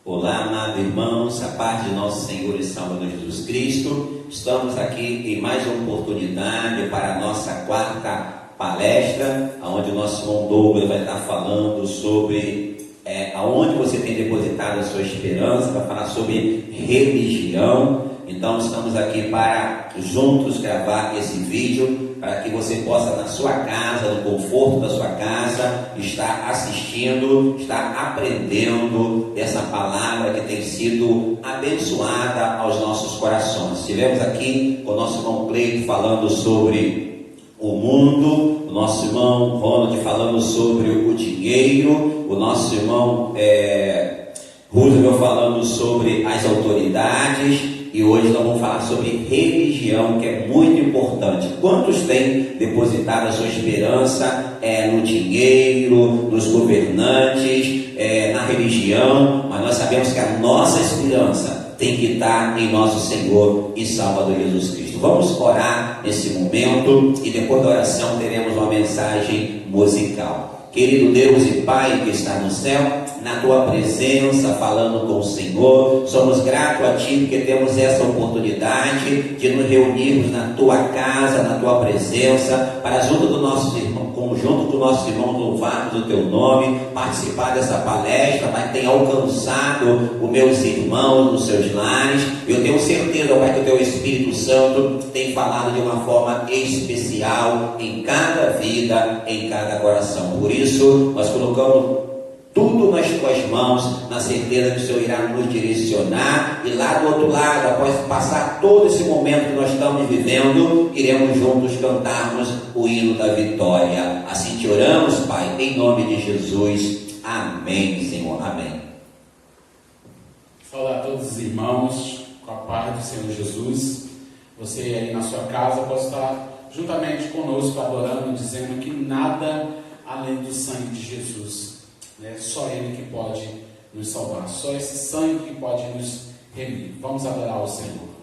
Olá, amado irmãos, a paz de nosso Senhor e Salvador Jesus Cristo. Estamos aqui em mais uma oportunidade para a nossa quarta palestra, onde o nosso irmão Douglas vai estar falando sobre aonde você tem depositado a sua esperança, para falar sobre religião. Então estamos aqui para juntos gravar esse vídeo, para que você possa na sua casa, no conforto da sua casa, estar assistindo, estar aprendendo essa palavra que tem sido abençoada aos nossos corações. Estivemos aqui com o nosso irmão Cleito falando sobre o mundo, o nosso irmão Ronald falando sobre o dinheiro, o nosso irmão Roosevelt falando sobre as autoridades. E hoje nós vamos falar sobre religião, que é muito importante. Quantos têm depositado a sua esperança no dinheiro, nos governantes, na religião? Mas nós sabemos que a nossa esperança tem que estar em nosso Senhor e Salvador Jesus Cristo. Vamos orar nesse momento e depois da oração teremos uma mensagem musical. Querido Deus e Pai que está no céu, na Tua presença, falando com o Senhor, somos gratos a Ti porque temos essa oportunidade de nos reunirmos na Tua casa, na Tua presença, para junto do nosso irmão, conjunto com nossos irmãos louvarmos o Teu nome, participar dessa palestra, Pai, tem alcançado os meus irmãos nos seus lares. Eu tenho certeza, Pai, que o Teu Espírito Santo tem falado de uma forma especial em cada vida, em cada coração. Por isso, nós colocamos tudo nas Tuas mãos, na certeza que o Senhor irá nos direcionar, e lá do outro lado, após passar todo esse momento que nós estamos vivendo, iremos juntos cantarmos o hino da vitória. Assim te oramos, Pai, em nome de Jesus. Amém, Senhor. Amém. Saudar a todos os irmãos com a paz do Senhor Jesus. Você aí na sua casa pode estar juntamente conosco adorando, dizendo que nada além do sangue de Jesus, só Ele que pode nos salvar, só esse sangue que pode nos remir. Vamos adorar ao Senhor.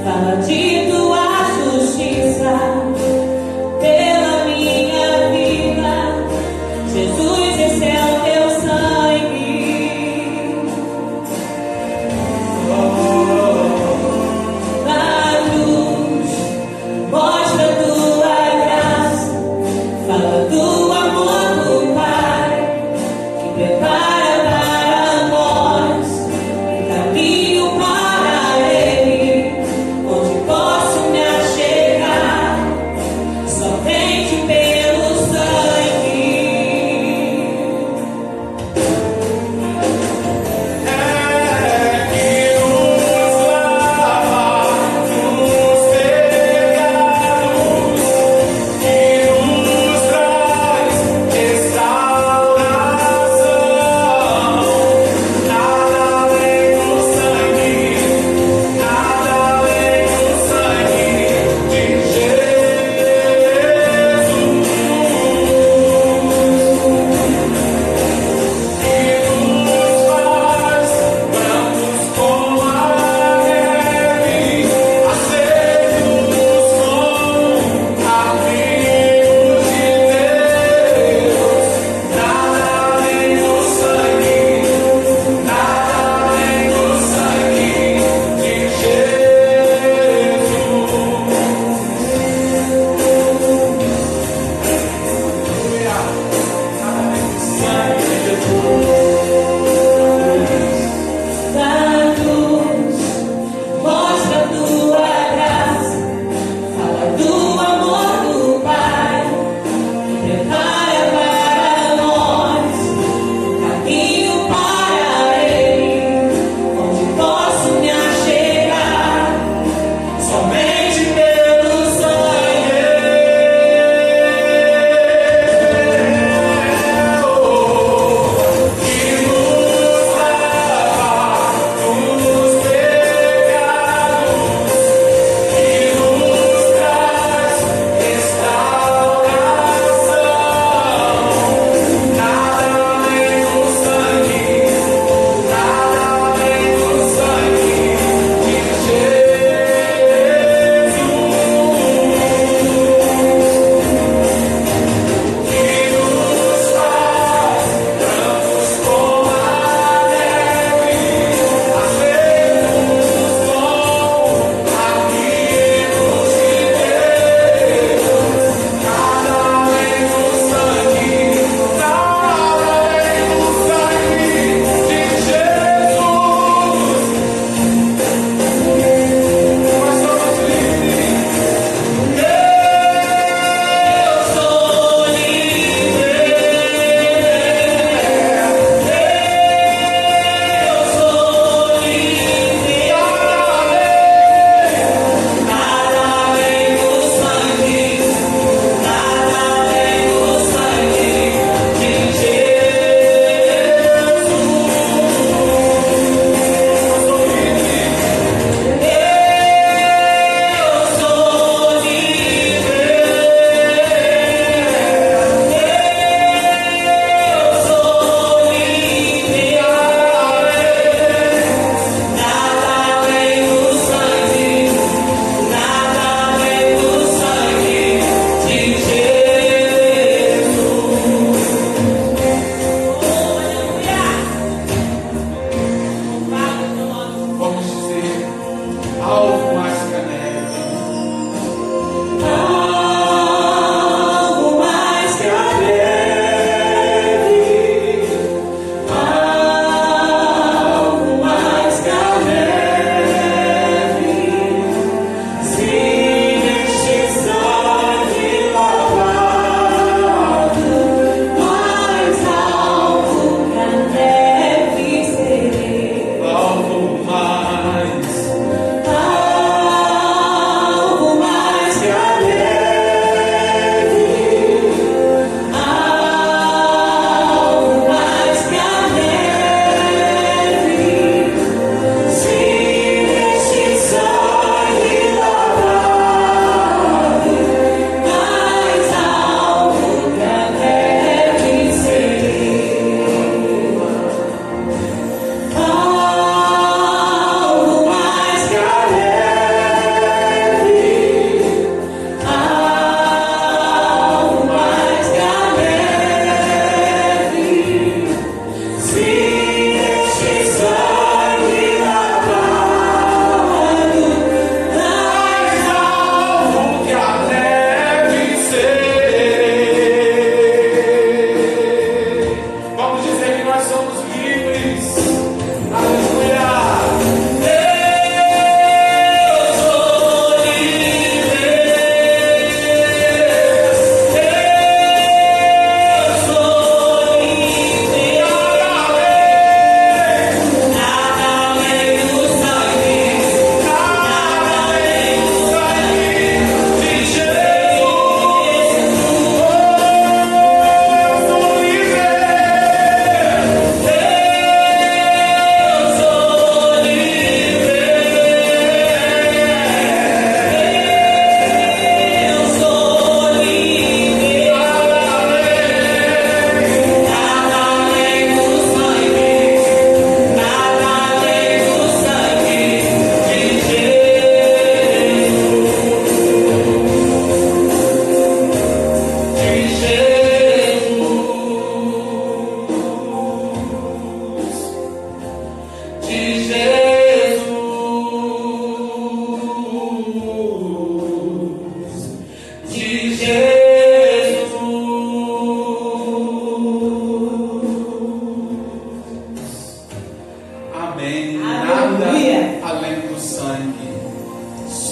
Fala de tua justiça, pela minha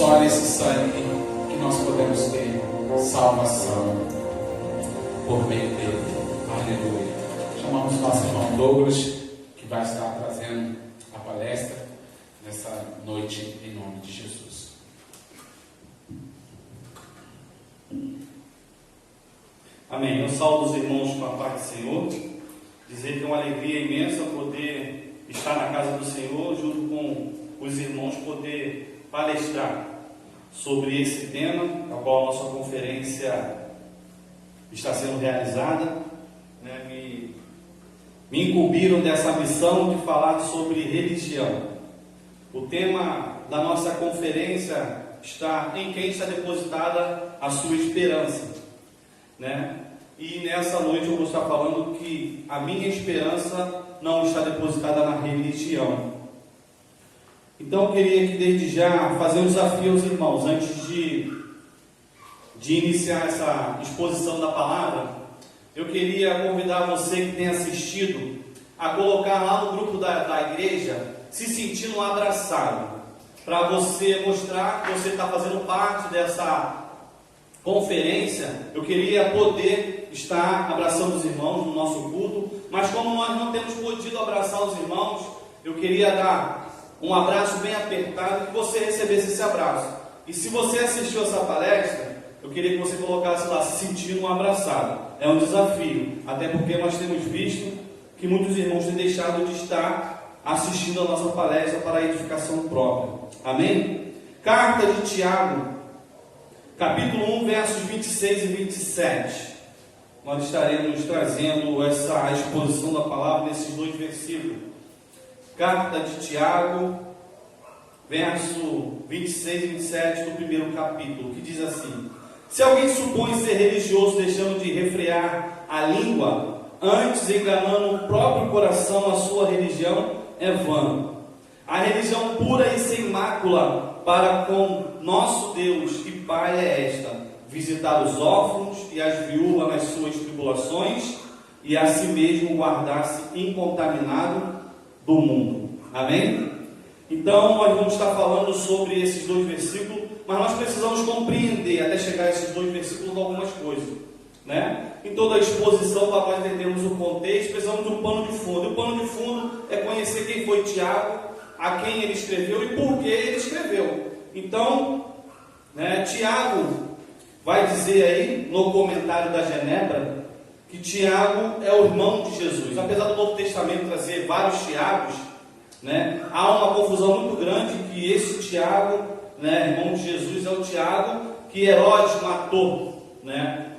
só nesse sangue que nós podemos ter salvação por meio dele. Aleluia. Chamamos nosso irmão Douglas, que vai estar trazendo a palestra nessa noite, em nome de Jesus. Amém. Eu saúdo os irmãos com a paz do Senhor. Dizer que é uma alegria imensa poder estar na casa do Senhor, junto com os irmãos, poder palestrar sobre esse tema, a qual a nossa conferência está sendo realizada. Me incumbiram dessa missão de falar sobre religião. O tema da nossa conferência está em quem está depositada a sua esperança, E nessa noite eu vou estar falando que a minha esperança não está depositada na religião. Então eu queria que desde já fazer um desafio aos irmãos, antes de iniciar essa exposição da palavra. Eu queria convidar você que tem assistido a colocar lá no grupo da igreja, se sentindo abraçado, para você mostrar que você está fazendo parte dessa conferência. Eu queria poder estar abraçando os irmãos no nosso culto, mas como nós não temos podido abraçar os irmãos, eu queria dar um abraço bem apertado, que você recebesse esse abraço. E se você assistiu essa palestra, eu queria que você colocasse lá, se sentindo um abraçado. É um desafio, até porque nós temos visto que muitos irmãos têm deixado de estar assistindo a nossa palestra para a edificação própria. Amém? Carta de Tiago, capítulo 1, versos 26 e 27. Nós estaremos trazendo essa exposição da palavra nesses dois versículos. Carta de Tiago, verso 26 e 27 do primeiro capítulo, que diz assim: se alguém supõe ser religioso, deixando de refrear a língua, antes enganando o próprio coração, a sua religião é vã. A religião pura e sem mácula para com nosso Deus e Pai é esta: visitar os órfãos e as viúvas nas suas tribulações, e a si mesmo guardar-se incontaminado do mundo. Amém? Então nós vamos estar falando sobre esses dois versículos, mas nós precisamos compreender, até chegar a esses dois versículos, algumas coisas, Em toda a exposição, para nós entendermos o contexto, precisamos de um pano de fundo. E o pano de fundo é conhecer quem foi Tiago, a quem ele escreveu e por que ele escreveu. Então, Tiago vai dizer aí, no comentário da Genebra, que Tiago é o irmão de Jesus. Apesar do Novo Testamento trazer vários Tiagos, há uma confusão muito grande que esse Tiago, irmão de Jesus, é o Tiago que Herodes matou,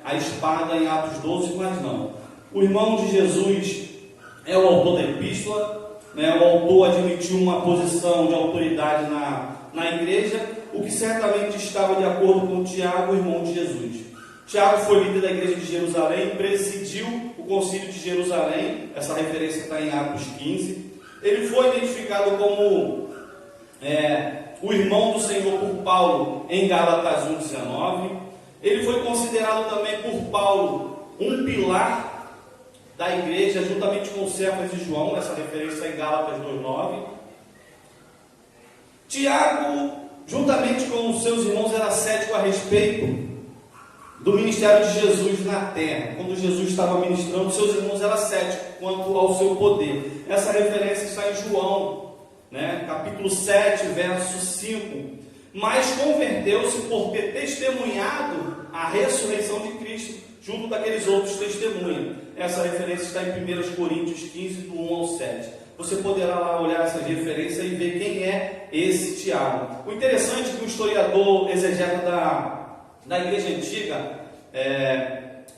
a espada em Atos 12, mas não. O irmão de Jesus é o autor da epístola, o autor admitiu uma posição de autoridade na igreja, o que certamente estava de acordo com Tiago, o irmão de Jesus. Tiago foi líder da igreja de Jerusalém, presidiu o concílio de Jerusalém, essa referência está em Atos 15. Ele foi identificado como o irmão do Senhor por Paulo em Gálatas 1,19. Ele foi considerado também por Paulo um pilar da igreja, juntamente com Cefas e João, essa referência em Gálatas 2,9. Tiago, juntamente com os seus irmãos, era cético a respeito do ministério de Jesus na terra. Quando Jesus estava ministrando, seus irmãos eram céticos quanto ao seu poder. Essa referência está em João, capítulo 7, verso 5. Mas converteu-se por ter testemunhado a ressurreição de Cristo junto daqueles outros testemunhos. Essa referência está em 1 Coríntios 15, do 1 ao 7. Você poderá lá olhar essa referência e ver quem é esse Tiago. O interessante é que o historiador exegeta da igreja antiga,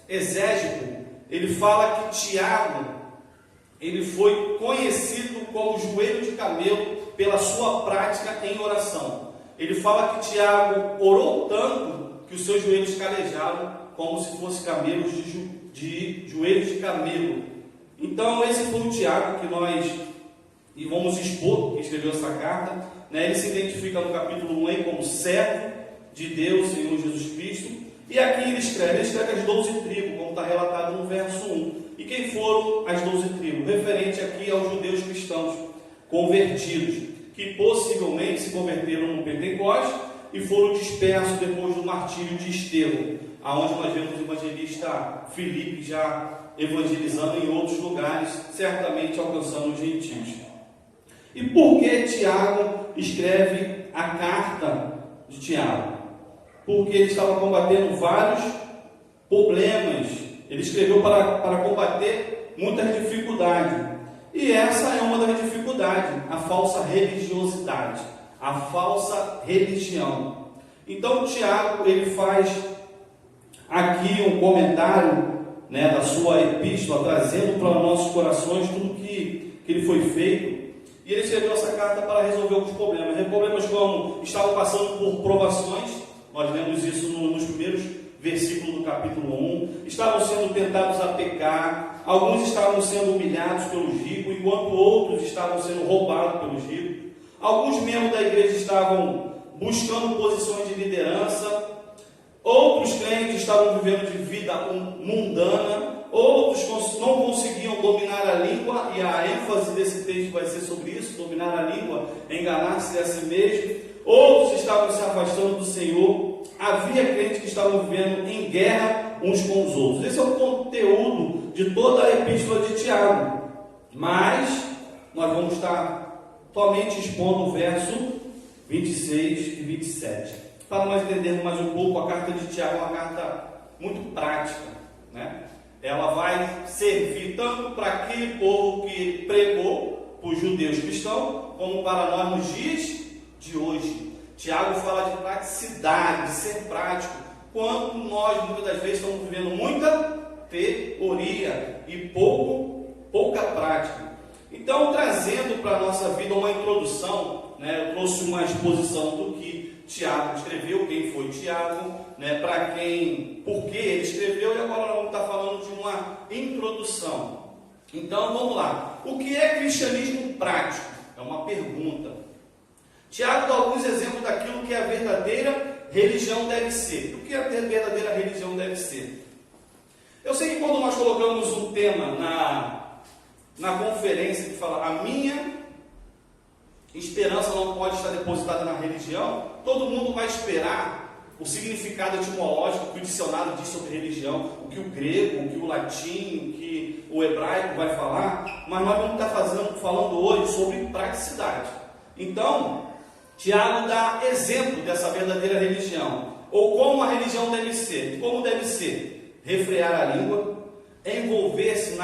Exégito, ele fala que Tiago, ele foi conhecido como joelho de camelo pela sua prática em oração. Ele fala que Tiago orou tanto que os seus joelhos calejaram como se fossem camelos de joelhos de camelo. Então esse foi o Tiago que nós vamos expor, que escreveu essa carta. Ele se identifica no capítulo 1 aí como servo de Deus, Senhor Jesus Cristo. E aqui ele escreve as 12 tribos, como está relatado no verso 1. E quem foram as 12 tribos? Referente aqui aos judeus cristãos convertidos, que possivelmente se converteram no Pentecostes e foram dispersos depois do martírio de Estevão, aonde nós vemos o evangelista Filipe já evangelizando em outros lugares, certamente alcançando os gentios. E por que Tiago escreve a carta de Tiago? Porque ele estava combatendo vários problemas, ele escreveu para combater muitas dificuldades, e essa é uma das dificuldades, a falsa religiosidade, a falsa religião. Então Tiago, ele faz aqui um comentário, da sua epístola, trazendo para nossos corações tudo que ele foi feito, e ele escreveu essa carta para resolver alguns problemas, problemas como estavam passando por provações, nós lemos isso nos primeiros versículos do capítulo 1, estavam sendo tentados a pecar, alguns estavam sendo humilhados pelos ricos, enquanto outros estavam sendo roubados pelos ricos, alguns membros da igreja estavam buscando posições de liderança, outros crentes estavam vivendo de vida mundana, outros não conseguiam dominar a língua, e a ênfase desse texto vai ser sobre isso, dominar a língua, enganar-se a si mesmo, outros estavam se afastando do Senhor, havia crentes que estavam vivendo em guerra uns com os outros. Esse é o conteúdo de toda a epístola de Tiago, mas nós vamos estar somente expondo o verso 26 e 27. Para nós entendermos mais um pouco, a carta de Tiago é uma carta muito prática, Ela vai servir tanto para aquele povo que pregou, para os judeus cristãos, como para nós nos dias de hoje. Tiago fala de praticidade, de ser prático, quando nós muitas das vezes estamos vivendo muita teoria e pouca prática. Então, trazendo para a nossa vida uma introdução, eu trouxe uma exposição do que Tiago escreveu, quem foi Tiago, por que ele escreveu, e agora nós vamos estar falando de uma introdução. Então, vamos lá. O que é cristianismo prático? É uma pergunta. Tiago dá alguns exemplos daquilo que a verdadeira religião deve ser. O que a verdadeira religião deve ser? Eu sei que quando nós colocamos um tema na conferência que fala a minha esperança não pode estar depositada na religião, todo mundo vai esperar o significado etimológico que o dicionário diz sobre religião, o que o grego, o que o latim, o que o hebraico vai falar, mas nós vamos estar falando hoje sobre praticidade. Então, Tiago dá exemplo dessa verdadeira religião, ou como a religião deve ser. Como deve ser? Refrear a língua, envolver-se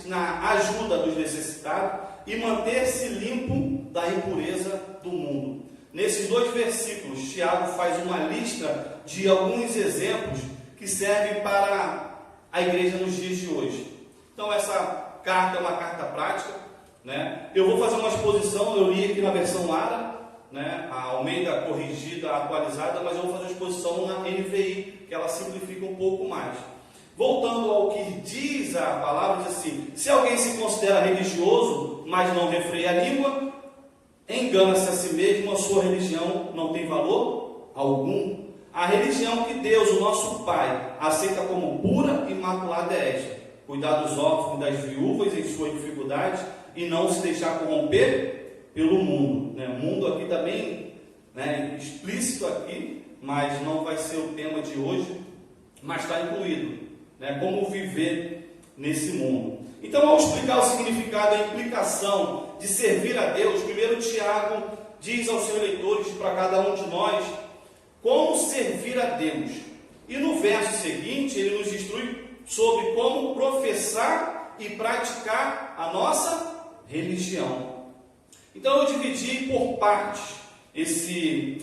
na ajuda dos necessitados e manter-se limpo da impureza do mundo. Nesses 2 versículos, Tiago faz uma lista de alguns exemplos que servem para a igreja nos dias de hoje. Então, essa carta é uma carta prática, Eu vou fazer uma exposição, eu li aqui na versão Lara, a Almeida corrigida, atualizada, mas eu vou fazer uma exposição na NVI, que ela simplifica um pouco mais. Voltando ao que diz a palavra, diz assim: se alguém se considera religioso, mas não refreia a língua, engana-se a si mesmo, a sua religião não tem valor algum. A religião que Deus, o nosso Pai, aceita como pura e imaculada é esta: cuidar dos órfãos e das viúvas em suas dificuldades e não se deixar corromper pelo mundo. O mundo aqui também, explícito aqui, mas não vai ser o tema de hoje, mas está incluído. Como viver nesse mundo. Então, ao explicar o significado e a implicação de servir a Deus, primeiro Tiago diz aos seus leitores, para cada um de nós, como servir a Deus. E no verso seguinte, ele nos instrui sobre como professar e praticar a nossa religião. Então, eu dividi por partes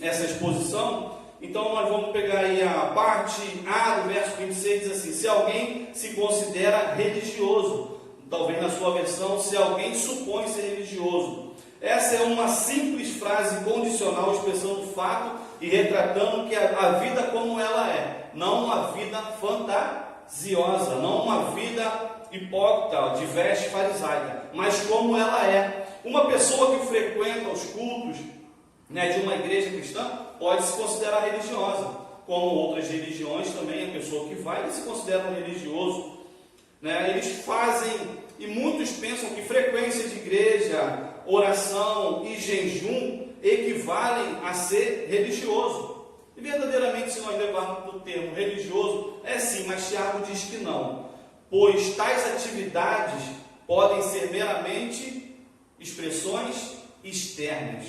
essa exposição. Então, nós vamos pegar aí a parte A do verso 26, diz assim: se alguém se considera religioso, talvez na sua versão, se alguém supõe ser religioso. Essa é uma simples frase condicional expressando o fato e retratando que a vida como ela é, não uma vida fantasiosa, não uma vida hipócrita, de veste farisaica, mas como ela é. Uma pessoa que frequenta os cultos de uma igreja cristã pode se considerar religiosa, como outras religiões também, a pessoa que vai se considera um religioso. Eles fazem, e muitos pensam que frequência de igreja, oração e jejum equivalem a ser religioso. levar para o termo religioso, é sim, mas Tiago diz que não, pois tais atividades podem ser meramente expressões externas.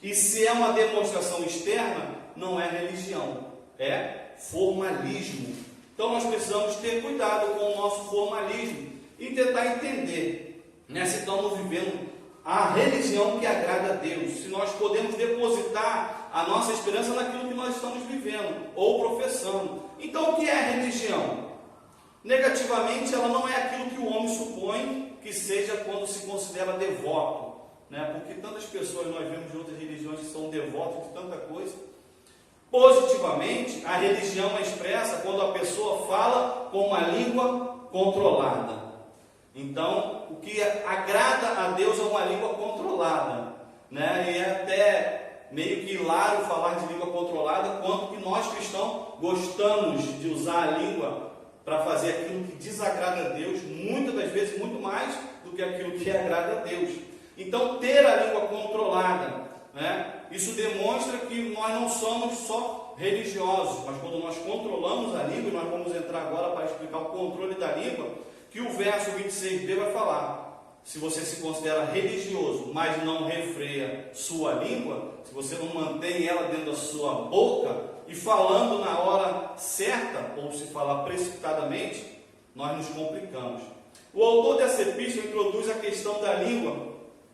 E se é uma demonstração externa, não é religião, é formalismo. Então nós precisamos ter cuidado com o nosso formalismo e tentar entender, né, se estamos vivendo a religião que agrada a Deus, se nós podemos depositar a nossa esperança naquilo que nós estamos vivendo ou professando. Então o que é religião? Negativamente, ela não é aquilo que o homem supõe que seja quando se considera devoto, né? Porque tantas pessoas nós vemos de outras religiões que são devotos de tanta coisa. Positivamente, a religião é expressa quando a pessoa fala com uma língua controlada. Então, o que agrada a Deus é uma língua controlada, né? E é até meio que hilário falar de língua controlada, quanto que nós cristãos gostamos de usar a língua para fazer aquilo que desagrada a Deus, muitas das vezes muito mais do que aquilo que agrada a Deus. Então, ter a língua controlada, né? Isso demonstra que nós não somos só religiosos, mas quando nós controlamos a língua, e nós vamos entrar agora para explicar o controle da língua, que o verso 26b vai falar: se você se considera religioso, mas não refreia sua língua, se você não mantém ela dentro da sua boca, e falando na hora certa, ou se falar precipitadamente, nós nos complicamos. O autor dessa epístola introduz a questão da língua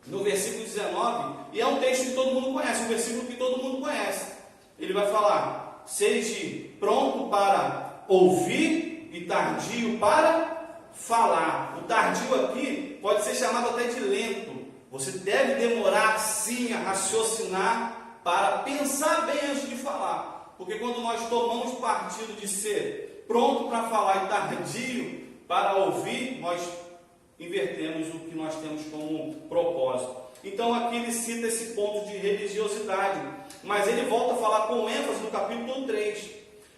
no versículo 19, e é um texto que todo mundo conhece, um versículo que todo mundo conhece. Ele vai falar: seja pronto para ouvir e tardio para falar. O tardio aqui pode ser chamado até de lento. Você deve demorar sim a raciocinar para pensar bem antes de falar, porque quando nós tomamos partido de ser pronto para falar e tardio para ouvir, nós invertemos o que nós temos como propósito. Então aqui ele cita esse ponto de religiosidade, mas ele volta a falar com ênfase no capítulo 3,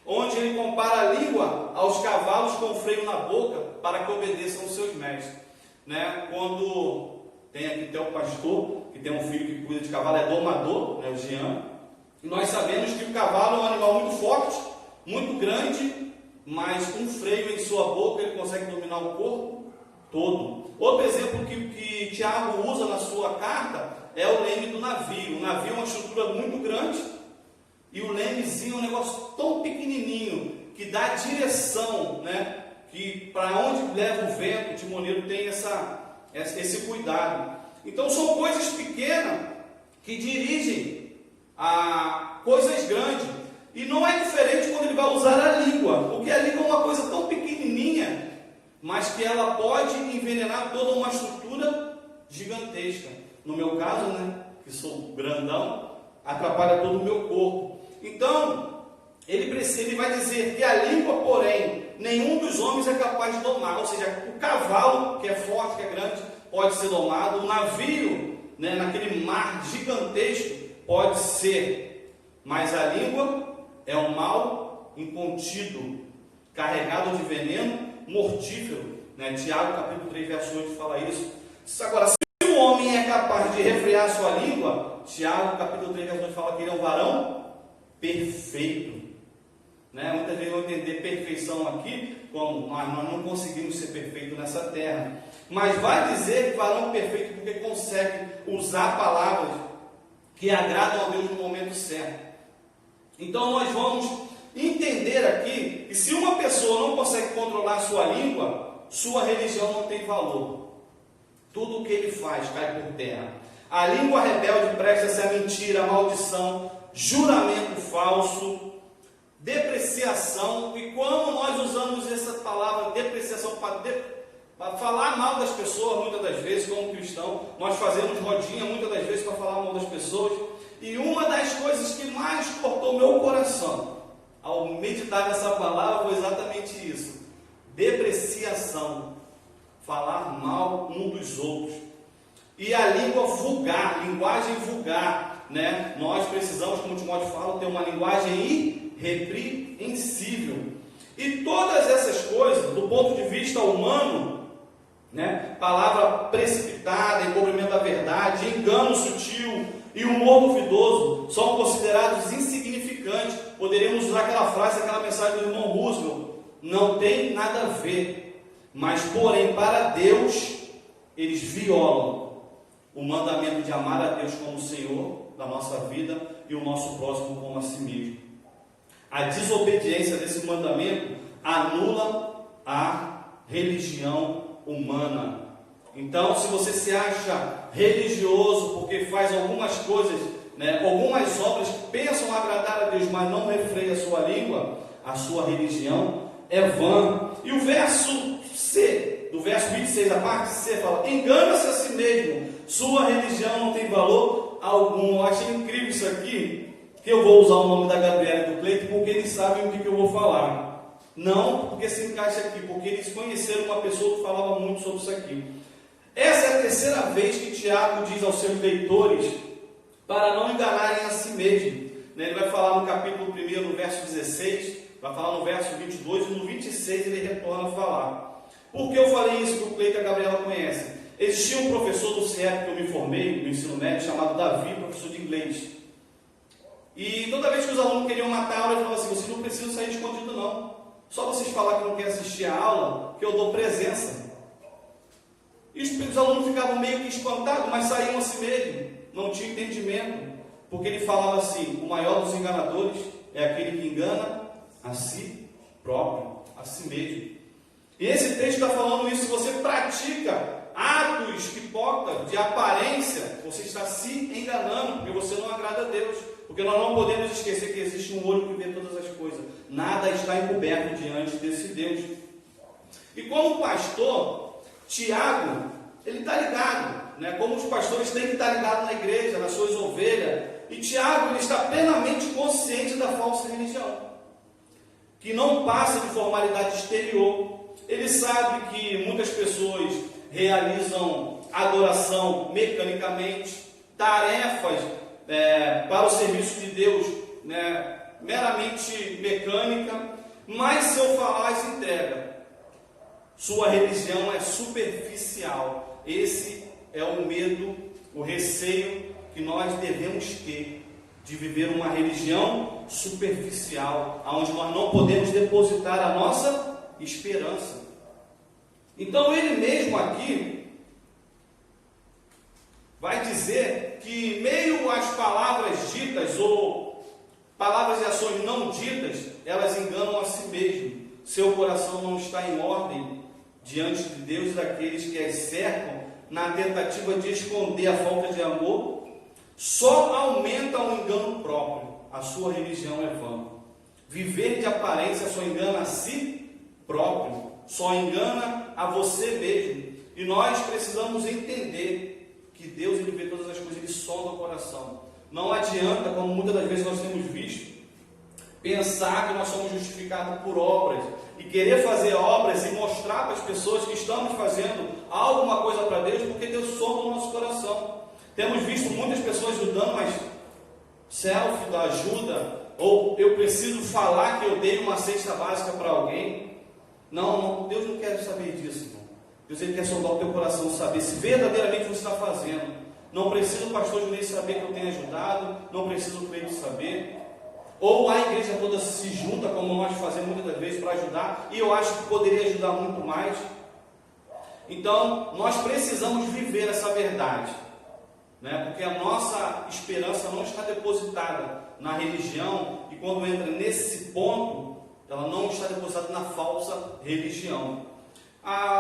onde ele compara a língua aos cavalos com freio na boca para que obedeçam os seus mestres, né? Quando tem aqui até o pastor, que tem um filho que cuida de cavalo, é domador, né, o Jean, e nós sabemos que o cavalo é um animal muito forte, muito grande, mas com freio em sua boca ele consegue dominar o corpo todo. Outro exemplo que Tiago usa na sua carta é o leme do navio. O navio é uma estrutura muito grande e o lemezinho é um negócio tão pequenininho que dá direção, né? Que para onde leva o vento, o timoneiro tem esse cuidado. Então são coisas pequenas que dirigem a coisas grandes. E não é diferente quando ele vai usar a língua, porque a língua é uma coisa tão pequenininha, mas que ela pode envenenar toda uma estrutura gigantesca. No meu caso, né, que sou grandão, atrapalha todo o meu corpo. Então, ele vai dizer que a língua, porém, nenhum dos homens é capaz de domar. Ou seja, o cavalo, que é forte, que é grande, pode ser domado. O navio, né, naquele mar gigantesco, pode ser. Mas a língua é um mal incontido, carregado de veneno, mortífero, né? Tiago capítulo 3, verso 8 fala isso. Agora, se o homem é capaz de refrear sua língua, Tiago capítulo 3, verso 8 fala que ele é um varão perfeito, né? Muitas vezes vão entender perfeição aqui como nós não conseguimos ser perfeitos nessa terra, mas vai dizer que varão perfeito porque consegue usar palavras que agradam a Deus no momento certo. Então nós vamos entender aqui que se uma pessoa não consegue controlar sua língua, sua religião não tem valor. Tudo o que ele faz cai por terra. A língua rebelde presta-se a mentira, a maldição, juramento falso, depreciação. E quando nós usamos essa palavra depreciação para falar mal das pessoas, muitas das vezes, como cristão, nós fazemos rodinha muitas das vezes para falar mal das pessoas. E uma das coisas que mais cortou meu coração ao meditar nessa palavra foi exatamente isso: depreciação, falar mal um dos outros. E a língua vulgar, linguagem vulgar, né? Nós precisamos, como Timóteo fala, ter uma linguagem irrepreensível. E todas essas coisas, do ponto de vista humano, né? Palavra precipitada, encobrimento da verdade, engano sutil e humor duvidoso são considerados insignificantes poderíamos usar aquela frase, aquela mensagem do irmão Roosevelt: não tem nada a ver, mas porém para Deus eles violam o mandamento de amar a Deus como Senhor da nossa vida e o nosso próximo como a si mesmo. A desobediência desse mandamento anula a religião humana. Então, se você se acha religioso porque faz algumas coisas, algumas obras que pensam agradar a Deus, mas não refreia a sua língua, a sua religião é vã. E o verso C, do verso 26, a parte C, fala: engana-se a si mesmo, sua religião não tem valor algum. Eu achei incrível isso aqui, que eu vou usar o nome da Gabriela e do Cleito, porque eles sabem o que eu vou falar. Não porque se encaixa aqui, porque eles conheceram uma pessoa que falava muito sobre isso aqui. Essa é a terceira vez que Tiago diz aos seus leitores para não enganarem a si mesmo. Ele vai falar no capítulo 1, no verso 16, vai falar no verso 22 e no 26 ele retorna a falar. Por que eu falei isso que o Cleito e a Gabriela conhecem? Existia um professor do CIEP que eu me formei, no ensino médio, chamado Davi, professor de inglês. E toda vez que os alunos queriam matar a aula, ele falava assim: vocês não precisam sair escondido não. Só vocês falar que não quer assistir a aula, que eu dou presença. E os alunos ficavam meio que espantados, mas saíam a si mesmo. Não tinha entendimento. Porque ele falava assim: o maior dos enganadores é aquele que engana a si próprio, a si mesmo. E esse texto está falando isso. Se você pratica atos hipócritas, de aparência, você está se enganando, porque você não agrada a Deus. Porque nós não podemos esquecer que existe um olho que vê todas as coisas. Nada está encoberto diante desse Deus. E como pastor, Tiago, ele está ligado, como os pastores têm que estar ligados na igreja, nas suas ovelhas. E Tiago, ele está plenamente consciente da falsa religião, que não passa de formalidade exterior. Ele sabe que muitas pessoas realizam adoração mecanicamente, tarefas para o serviço de Deus, meramente mecânica, mas seu falar se entrega. Sua religião é superficial. Esse é o medo, o receio que nós devemos ter, de viver uma religião superficial, onde nós não podemos depositar a nossa esperança. Então ele mesmo aqui vai dizer que, meio às palavras ditas ou palavras e ações não ditas, elas enganam a si mesmo. Seu coração não está em ordem diante de Deus e daqueles que as cercam, na tentativa de esconder a falta de amor, só aumenta o engano próprio. A sua religião é vã. Viver de aparência só engana a si próprio, só engana a você mesmo. E nós precisamos entender que Deus, ele vê todas as coisas, ele sonda o coração. Não adianta, como muitas das vezes nós temos visto, pensar que nós somos justificados por obras e querer fazer obras e mostrar para as pessoas que estamos fazendo alguma coisa para Deus, porque Deus sonda o nosso coração. Temos visto muitas pessoas ajudando, mas selfie da ajuda, ou eu preciso falar que eu dei uma cesta básica para alguém. Não, Deus não quer saber disso, irmão. Deus, ele quer sondar o teu coração, saber se verdadeiramente você está fazendo. Não precisa o pastor Juninho saber que eu tenho ajudado, não precisa o crente saber. Ou a igreja toda se junta, como nós fazemos muitas das vezes, para ajudar, e eu acho que poderia ajudar muito mais. Então, nós precisamos viver essa verdade, porque a nossa esperança não está depositada na religião, e quando entra nesse ponto, ela não está depositada na falsa religião.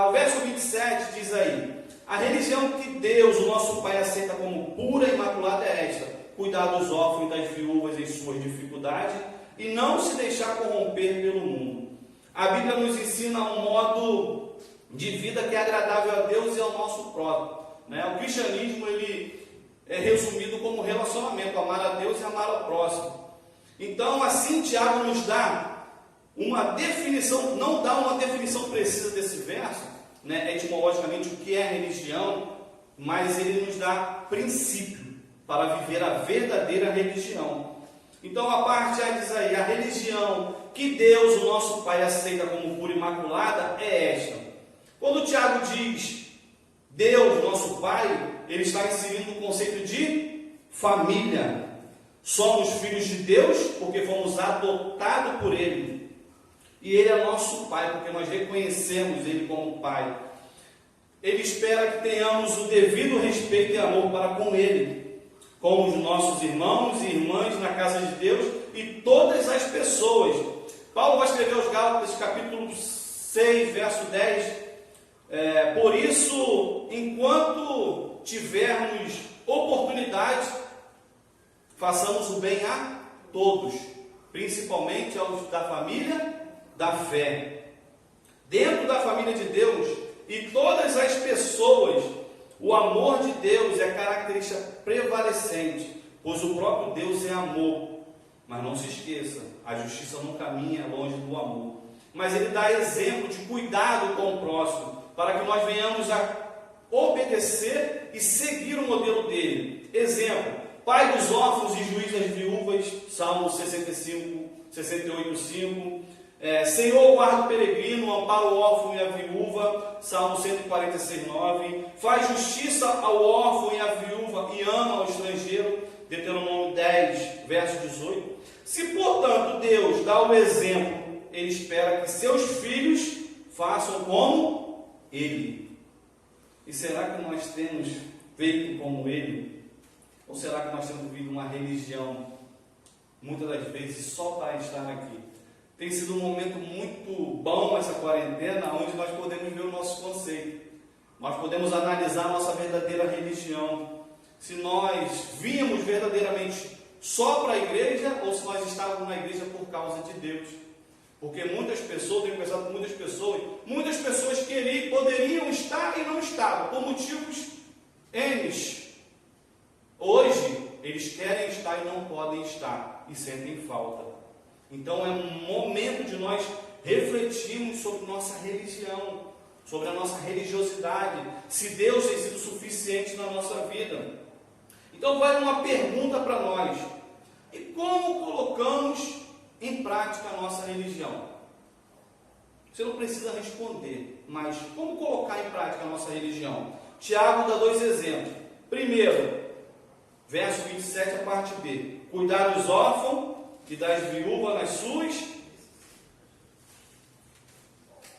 O verso 27 diz aí: a religião que Deus, o nosso Pai, aceita como pura e imaculada é esta: cuidar dos órfãos e das viúvas em suas dificuldades e não se deixar corromper pelo mundo. A Bíblia nos ensina um modo de vida que é agradável a Deus e ao nosso próprio. O cristianismo, ele é resumido como relacionamento, amar a Deus e amar ao próximo. Então, assim, Tiago nos dá uma definição, não dá uma definição precisa desse verso, etimologicamente, o que é religião, mas ele nos dá princípio para viver a verdadeira religião. Então a parte A diz aí: a religião que Deus, o nosso Pai, aceita como pura e imaculada é esta. Quando o Tiago diz Deus, nosso Pai, ele está inserindo o conceito de família. Somos filhos de Deus porque fomos adotados por Ele. E Ele é nosso Pai, porque nós reconhecemos Ele como Pai. Ele espera que tenhamos o devido respeito e amor para com Ele, com os nossos irmãos e irmãs na casa de Deus e todas as pessoas. Paulo vai escrever aos Gálatas, capítulo 6, verso 10. Por isso, enquanto tivermos oportunidade, façamos o bem a todos, principalmente aos da família da fé. Dentro da família de Deus e todas as pessoas, o amor de Deus é característica prevalecente, pois o próprio Deus é amor. Mas não se esqueça, a justiça não caminha longe do amor. Mas Ele dá exemplo de cuidado com o próximo, para que nós venhamos a obedecer e seguir o modelo dele. Exemplo: Pai dos órfãos e juiz das viúvas, Salmo 65, 68, 5. Senhor, guarda o peregrino, ampara o órfão e a viúva, Salmo 146, 9. Faz justiça ao órfão e à viúva e ama ao estrangeiro, Deuteronômio 10, verso 18. Se, portanto, Deus dá o exemplo, Ele espera que seus filhos façam como Ele. E será que nós temos feito como Ele? Ou será que nós temos vivido uma religião, muitas das vezes, só para estar aqui? Tem sido um momento muito bom essa quarentena, onde nós podemos ver o nosso conceito. Nós podemos analisar a nossa verdadeira religião. Se nós vínhamos verdadeiramente só para a igreja, ou se nós estávamos na igreja por causa de Deus. Porque muitas pessoas, tenho conversado com muitas pessoas poderiam estar e não estavam, por motivos N. Hoje, eles querem estar e não podem estar, e sentem falta. Então é um momento de nós refletirmos sobre nossa religião, sobre a nossa religiosidade, se Deus tem sido suficiente na nossa vida. Então vai uma pergunta para nós: e como colocamos em prática a nossa religião? Você não precisa responder, mas como colocar em prática a nossa religião? Tiago dá 2 exemplos. Primeiro, verso 27, a parte B: cuidar dos órfãos e das viúvas nas suas.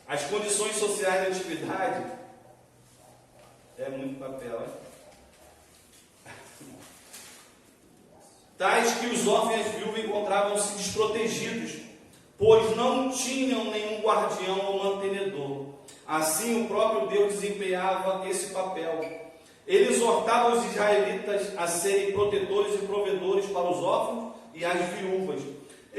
As condições sociais de atividade. É muito papel, tais que os órfãos e as viúvas encontravam-se desprotegidos, pois não tinham nenhum guardião ou mantenedor. Assim, o próprio Deus desempenhava esse papel. Ele exortava os israelitas a serem protetores e provedores para os órfãos e as viúvas.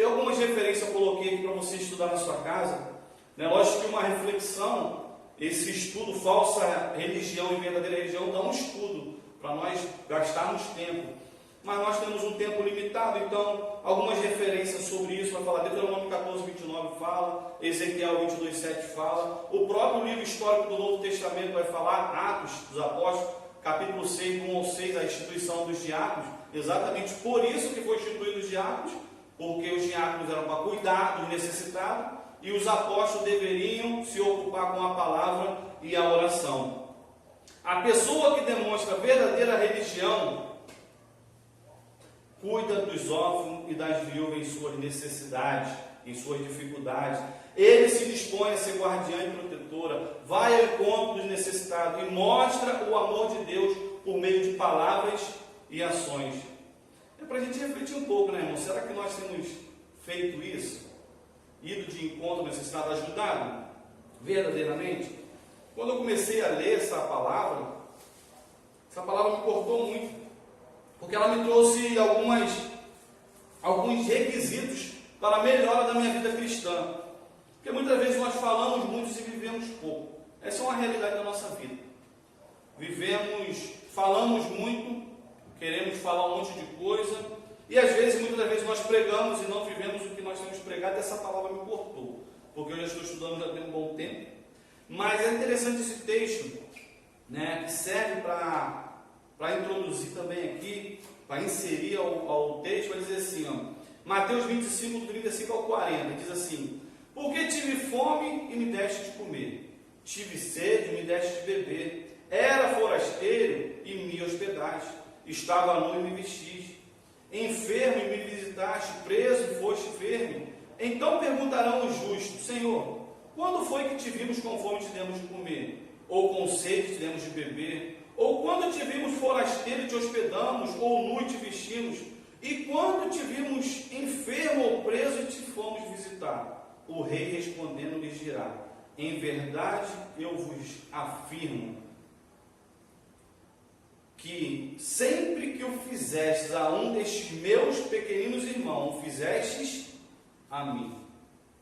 Algumas referências eu coloquei aqui para você estudar na sua casa. Lógico que uma reflexão, esse estudo falsa religião e verdadeira religião, dá um estudo para nós gastarmos tempo. Mas nós temos um tempo limitado, então algumas referências sobre isso vai falar. Deuteronômio 14, 29 fala, Ezequiel 22, 7 fala, o próprio livro histórico do Novo Testamento vai falar, Atos dos Apóstolos, capítulo 6, 1 ao 6, a instituição dos diáconos. Exatamente por isso que foi instituído os diáconos, porque os diáconos eram para cuidar dos necessitados e os apóstolos deveriam se ocupar com a palavra e a oração. A pessoa que demonstra verdadeira religião cuida dos órfãos e das viúvas em suas necessidades, em suas dificuldades. Ele se dispõe a ser guardiã e protetora, vai ao encontro dos necessitados e mostra o amor de Deus por meio de palavras e ações. É para a gente refletir um pouco, né, irmão? Será que nós temos feito isso? Ido de encontro ao necessitado, ajudado verdadeiramente? Quando eu comecei a ler essa palavra me cortou muito, porque ela me trouxe alguns requisitos para a melhora da minha vida cristã. Porque muitas vezes nós falamos muito e vivemos pouco. Essa é uma realidade da nossa vida. Falamos muito, queremos falar um monte de coisa, e às vezes, muitas vezes, nós pregamos e não vivemos o que nós temos pregado, e essa palavra me cortou, porque eu já estou estudando já tem um bom tempo. Mas é interessante esse texto, né, que serve para introduzir também aqui, para inserir ao texto, vai dizer assim, Mateus 25, 35 ao 40, diz assim: porque tive fome e me deste de comer, tive sede e me deste de beber, era forasteiro e me hospedaste, estava nu e me vestiste, enfermo e me visitaste, preso e foste ver-me. Então perguntarão os justos: Senhor, quando foi que te vimos com fome e te demos de comer? Ou com sede te demos de beber? Ou quando te vimos forasteiro e te hospedamos? Ou nu e te vestimos? E quando te vimos enfermo ou preso e te fomos visitar? O rei respondendo lhes dirá: em verdade eu vos afirmo que sempre que o fizestes a um destes meus pequeninos irmãos, o fizestes a mim.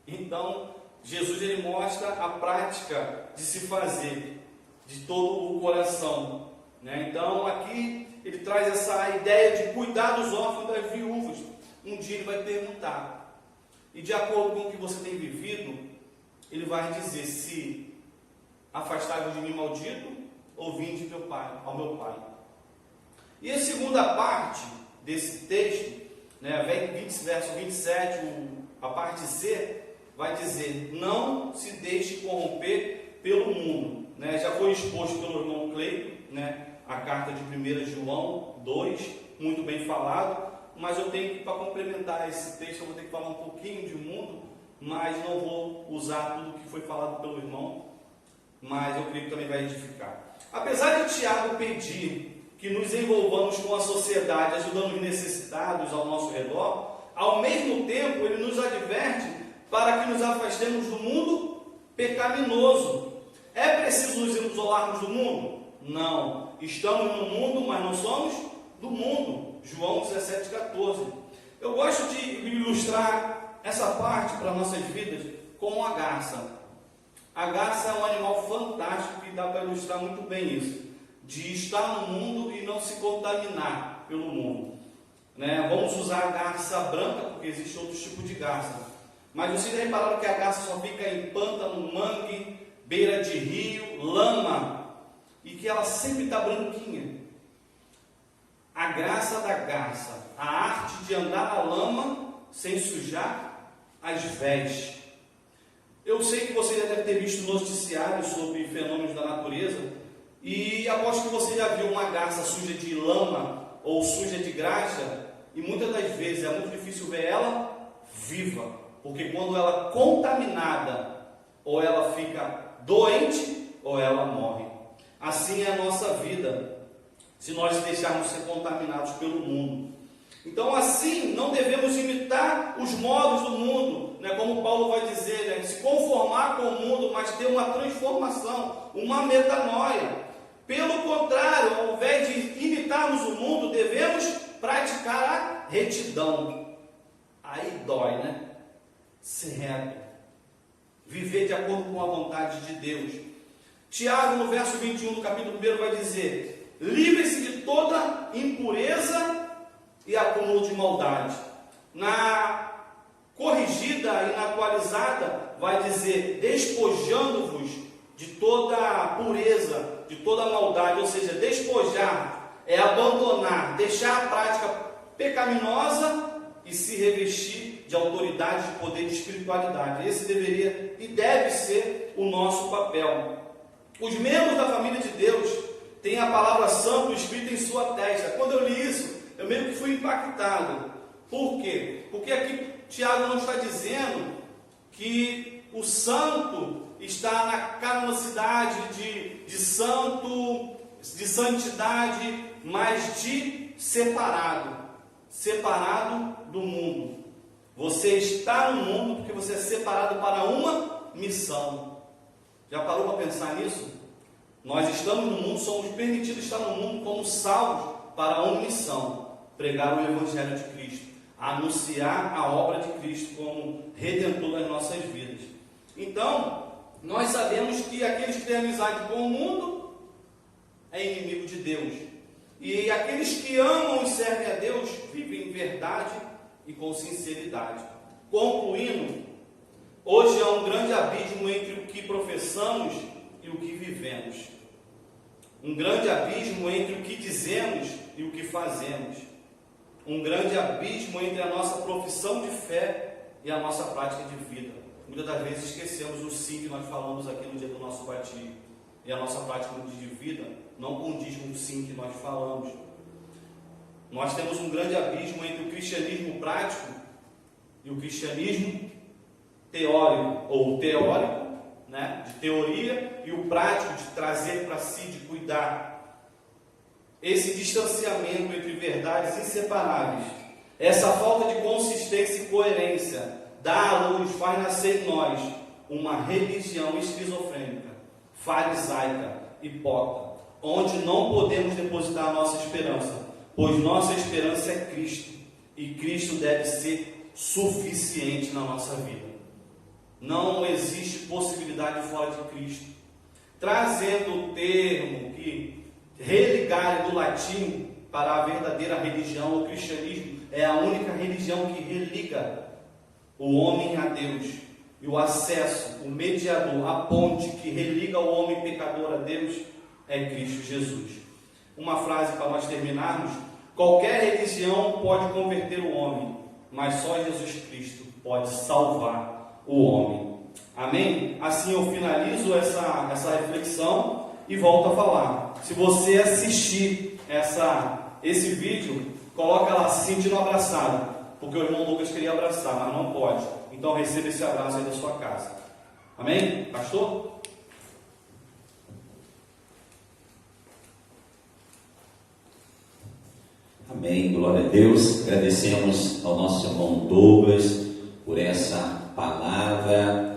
Então, Jesus ele mostra a prática de se fazer de todo o coração, né? Então, aqui ele traz essa ideia de cuidar dos órfãos e das viúvas. Um dia ele vai perguntar, e de acordo com o que você tem vivido, ele vai dizer se afastai-vos de mim, maldito, ou vinde meu pai, ao meu pai. E a segunda parte desse texto, né, verso 27, a parte C, vai dizer: não se deixe corromper pelo mundo. Né? Já foi exposto pelo irmão Cleiton, né, a carta de 1 João 2, muito bem falado, mas eu tenho que, para complementar esse texto, eu vou ter que falar um pouquinho de mundo, mas não vou usar tudo que foi falado pelo irmão, mas eu creio que também vai edificar. Apesar de Tiago pedir que nos envolvamos com a sociedade, ajudando os necessitados ao nosso redor, ao mesmo tempo ele nos adverte para que nos afastemos do mundo pecaminoso. É preciso nos isolarmos do mundo? Não. Estamos no mundo, mas não somos do mundo. João 17,14. Eu gosto de ilustrar essa parte para nossas vidas com a garça. A garça é um animal fantástico e dá para ilustrar muito bem isso, de estar no mundo e não se contaminar pelo mundo. Né? Vamos usar a garça branca, porque existe outros tipos de garça. Mas vocês já repararam que a garça só fica em pântano, mangue, beira de rio, lama, e que ela sempre está branquinha. A graça da garça, a arte de andar na lama sem sujar as vestes. Eu sei que você já deve ter visto noticiários sobre fenômenos da natureza, e aposto que você já viu uma garça suja de lama ou suja de graxa, e muitas das vezes é muito difícil ver ela viva, porque quando ela é contaminada, ou ela fica doente, ou ela morre. Assim é a nossa vida, se nós deixarmos ser contaminados pelo mundo. Então, assim, não devemos imitar os modos do mundo, né? Como Paulo vai dizer, né? Se conformar com o mundo, mas ter uma transformação, uma metanoia. Pelo contrário, ao invés de imitarmos o mundo, devemos praticar a retidão. Aí dói, né? Ser reto, viver de acordo com a vontade de Deus. Tiago, no verso 21 do capítulo 1, vai dizer: livre-se de toda impureza e acúmulo de maldade. Na corrigida e na atualizada, vai dizer: despojando-vos de toda pureza, de toda maldade. Ou seja, despojar é abandonar, deixar a prática pecaminosa e se revestir de autoridade, de poder, de espiritualidade. Esse deveria e deve ser o nosso papel. Os membros da família de Deus têm a palavra santo escrita em sua testa. Quando eu li isso, eu meio que fui impactado. Por quê? Porque aqui Tiago não está dizendo que o santo está na canonicidade de santo, de santidade, mas de separado do mundo. Você está no mundo porque você é separado para uma missão. Já parou para pensar nisso? Nós estamos no mundo, somos permitidos estar no mundo como salvos para uma missão: pregar o Evangelho de Cristo, anunciar a obra de Cristo como Redentor das nossas vidas. Então, nós sabemos que aqueles que têm amizade com o mundo é inimigo de Deus. E aqueles que amam e servem a Deus vivem em verdade e com sinceridade. Concluindo, hoje há um grande abismo entre o que professamos e o que vivemos. Um grande abismo entre o que dizemos e o que fazemos. Um grande abismo entre a nossa profissão de fé e a nossa prática de vida. Muitas das vezes esquecemos o sim que nós falamos aqui no dia do nosso batismo. E a nossa prática de vida não condiz com o sim que nós falamos. Nós temos um grande abismo entre o cristianismo prático e o cristianismo teórico, ou teórico, né, de teoria, e o prático de trazer para si, de cuidar. Esse distanciamento entre verdades inseparáveis, essa falta de consistência e coerência, dá à luz, faz nascer em nós uma religião esquizofrênica, farisaica, hipócrita, onde não podemos depositar a nossa esperança, pois nossa esperança é Cristo, e Cristo deve ser suficiente na nossa vida. Não existe possibilidade fora de Cristo. Trazendo o termo que religar do latim para a verdadeira religião, o cristianismo é a única religião que religa o homem a Deus. E o acesso, o mediador, a ponte que religa o homem pecador a Deus é Cristo Jesus. Uma frase para nós terminarmos: qualquer religião pode converter o homem, mas só Jesus Cristo pode salvar o homem. Amém? Assim eu finalizo essa reflexão e volto a falar. Se você assistir esse vídeo, coloca lá se sentindo abraçado, porque o irmão Lucas queria abraçar, mas não pode. Então receba esse abraço aí da sua casa. Amém? Pastor? Amém, glória a Deus. Agradecemos ao nosso irmão Douglas por essa palavra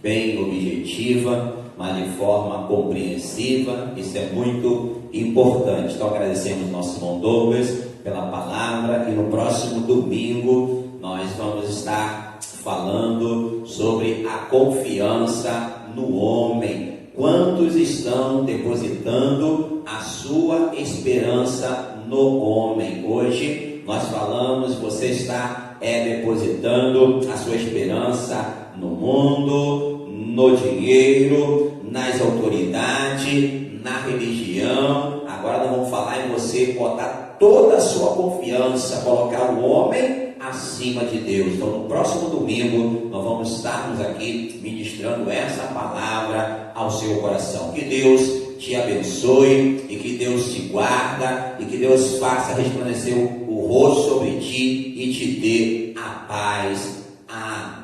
bem objetiva, mas de forma compreensiva. Isso é muito importante. Então agradecemos ao nosso irmão Douglas pela palavra, e no próximo domingo nós vamos estar falando sobre a confiança no homem. Quantos estão depositando a sua esperança no homem? Hoje nós falamos, você está depositando a sua esperança no mundo, no dinheiro, nas autoridades, na religião. Agora nós vamos falar em você botar toda a sua confiança, colocar o homem acima de Deus. Então no próximo domingo nós vamos estarmos aqui ministrando essa palavra ao seu coração. Que Deus te abençoe, e que Deus te guarda, e que Deus faça resplandecer o rosto sobre ti e te dê a paz. Amém.